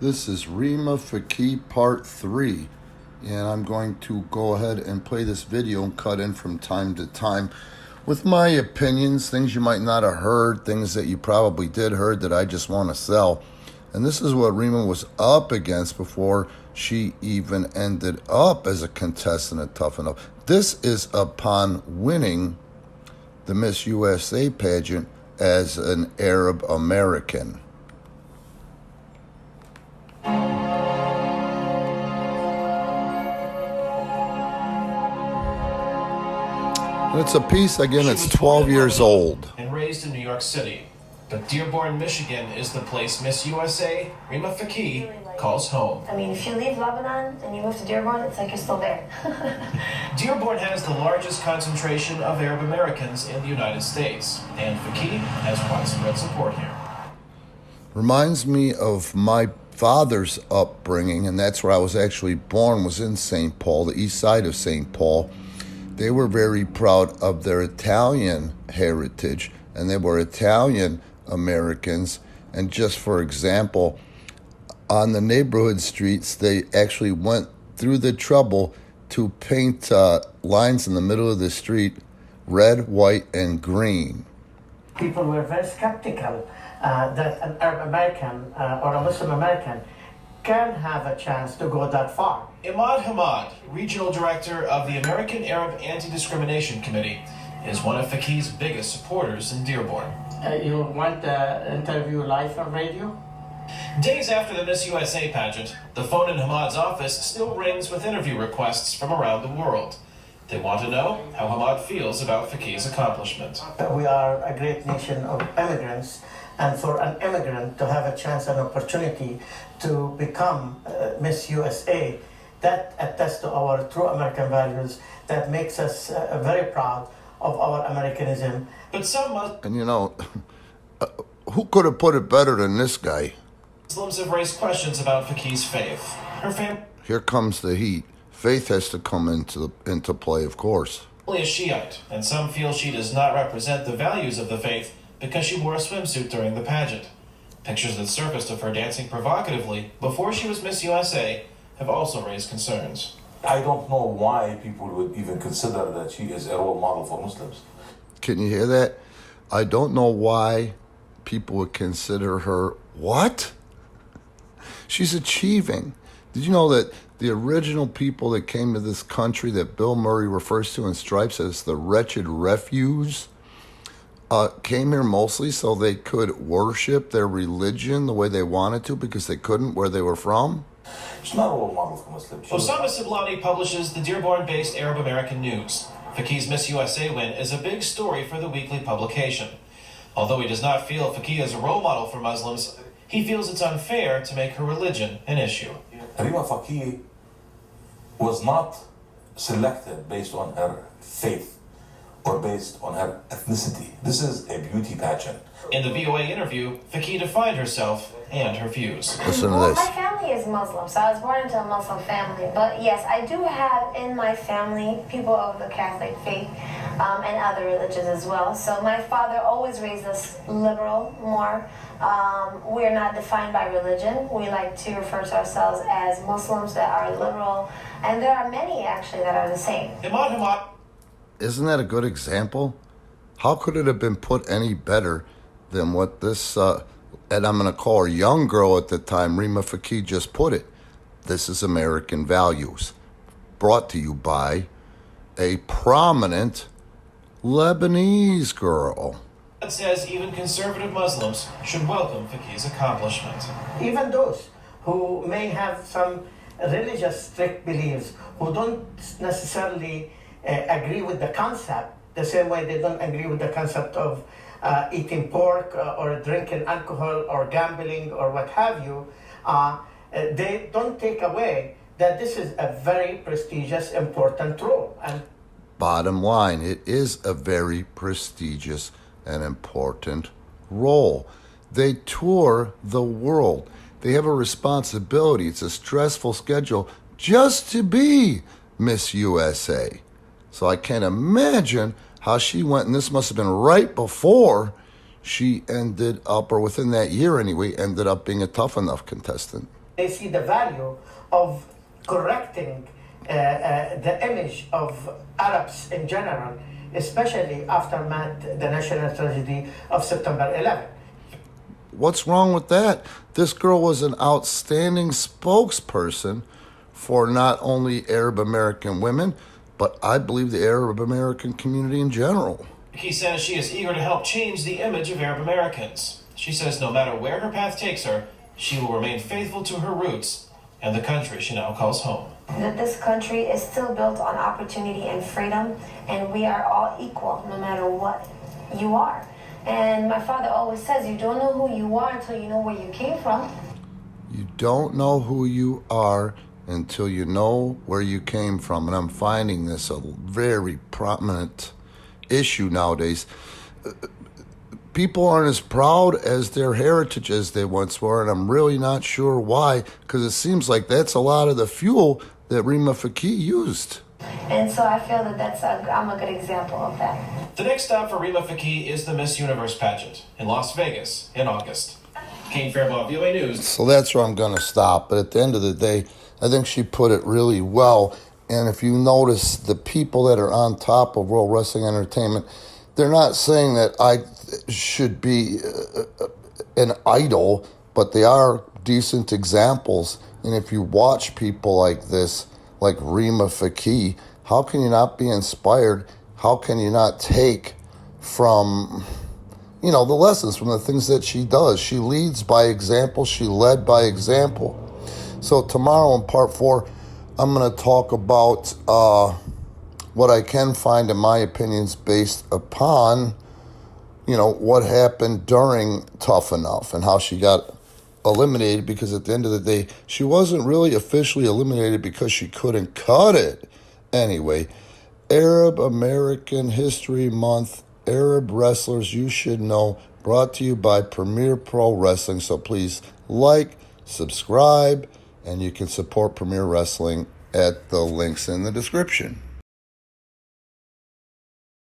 This is Rima Fakih Part 3, and I'm going to go ahead and play this video and cut in from time to time with my opinions, things you might not have heard, things that you probably did heard that I just want to sell. And this is what Rima was up against before she even ended up as a contestant at Tough Enough. This is upon winning the Miss USA pageant as an Arab American. It's a piece, again, it's 12 years old. And raised in New York City. But Dearborn, Michigan is the place Miss USA, Rima Fakih, calls home. I mean, if you leave Lebanon and you move to Dearborn, it's like you're still there. Dearborn has the largest concentration of Arab Americans in the United States, and Fakih has widespread support here. Reminds me of my father's upbringing, and that's where I was actually born, was in St. Paul, the east side of St. Paul. They were very proud of their Italian heritage, and they were Italian Americans. And just for example, on the neighborhood streets, they actually went through the trouble to paint lines in the middle of the street, red, white, and green. People were very skeptical that an Arab American or a Muslim American can have a chance to go that far. Imad Hamad, Regional Director of the American Arab Anti-Discrimination Committee, is one of Fakih's biggest supporters in Dearborn. You want the interview live on radio? Days after the Miss USA pageant, the phone in Hamad's office still rings with interview requests from around the world. They want to know how Hamad feels about Fakih's accomplishment. We are a great nation of immigrants, and for an immigrant to have a chance and opportunity to become Miss USA, that attests to our true American values, that makes us very proud of our Americanism. But some And you know, who could have put it better than this guy? Muslims have raised questions about Fakih's faith. Her family Here comes the heat. Faith has to come into play, of course. is Shiite, and some feel she does not represent the values of the faith because she wore a swimsuit during the pageant. Pictures that surfaced of her dancing provocatively before she was Miss USA have also raised concerns. I don't know why people would even consider that she is a role model for Muslims. Can you hear that? I don't know why people would consider her what? She's achieving. Did you know that the original people that came to this country that Bill Murray refers to in Stripes as the wretched refuse came here mostly so they could worship their religion the way they wanted to because they couldn't where they were from? She's not a role model for Muslims. Osama Siblani publishes the Dearborn-based Arab American News. Fakih's Miss USA win is a big story for the weekly publication. Although he does not feel Fakih is a role model for Muslims, he feels it's unfair to make her religion an issue. Rima Fakih was not selected based on her faith or based on her ethnicity. This is a beauty pageant. In the VOA interview, Fakih defined herself and her views. Listen to Well, this. my family is Muslim, so I was born into a Muslim family. But yes, I do have in my family people of the Catholic faith and other religions as well. So my father always raised us liberal more. We're not defined by religion. We like to refer to ourselves as Muslims that are liberal. And there are many actually that are the same. Imad Hamad. Isn't that a good example? How could it have been put any better than what this, and I'm going to call her young girl at the time, Rima Fakih, just put it? This is American Values, brought to you by a prominent Lebanese girl. Says even conservative Muslims should welcome Fakih's accomplishment. Even those who may have some religious strict beliefs, who don't necessarily agree with the concept, the same way they don't agree with the concept of eating pork or drinking alcohol or gambling or what have you, they don't take away that this is a very prestigious, important role. And Bottom line, it is a very prestigious and important role. They tour the world. They have a responsibility. It's a stressful schedule just to be Miss USA. So I can't imagine how she went, and this must have been right before she ended up, or within that year anyway, ended up being a Tough Enough contestant. They see the value of correcting the image of Arabs in general, especially aftermath the national tragedy of September 11. What's wrong with that? This girl was an outstanding spokesperson for not only Arab American women, but I believe the Arab American community in general. Fakih says she is eager to help change the image of Arab Americans. She says no matter where her path takes her, she will remain faithful to her roots and the country she now calls home. That this country is still built on opportunity and freedom, and we are all equal no matter what you are. And my father always says, you don't know who you are until you know where you came from. You don't know who you are until you know where you came from. And I'm finding this a very prominent issue nowadays. People aren't as proud as their heritage as they once were, and I'm really not sure why, because it seems like that's a lot of the fuel that Rima Fakih used. And so I feel that I'm a good example of that. The next stop for Rima Fakih is the Miss Universe pageant in Las Vegas in August. Kane Fairbaugh, VOA News. So that's where I'm going to stop. But at the end of the day, I think she put it really well. And if you notice, the people that are on top of World Wrestling Entertainment, they're not saying that I should be an idol, but they are decent examples. And if you watch people like this, like Rima Fakih, how can you not be inspired? How can you not take from, the lessons from the things that she does? She leads by example. She led by example. So tomorrow in part 4, I'm going to talk about what I can find, in my opinions, based upon, what happened during Tough Enough and how she got eliminated, because at the end of the day, she wasn't really officially eliminated because she couldn't cut it. Anyway, Arab American History Month, Arab wrestlers you should know, brought to you by Premier Pro Wrestling. So please like, subscribe, and you can support Premier Wrestling at the links in the description.